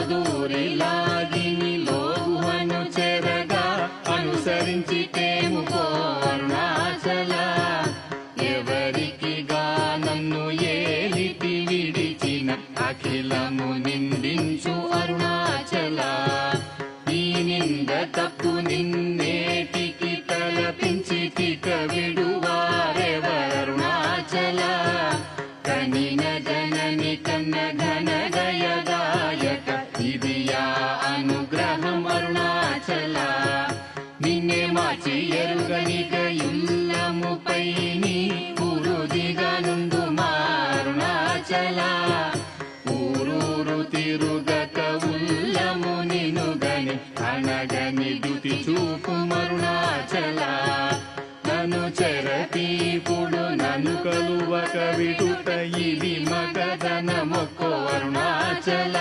దూరిలాగిని లోగుహను చెరగా అనుసరించితేము అరుణాచల ఎవరికిగా నన్ను ఏలిటి విడిచిన అఖిలము నిందించు అరుణాచల ఈ నింద తప్పు నిన్నేటికి తలపించి తిక విడువారెవరుణాచల కనిన జనని కన్న ఘన దయదాయక ఇదియా అనుగ్రహం అరుణాచల నిన్నే మాచి ఎరుగనిక ఇల్లముపై నీ పురుదిగా నుండు మారుణాచల ఊరూరు తిరుగక ఉల్లము నినుగని అనగని దుతి చూపు మరుణాచల నన్ను చెరపీపుడు నన్ను కలువక విడుట ఇది మగధన మొక్కో అరుణాచల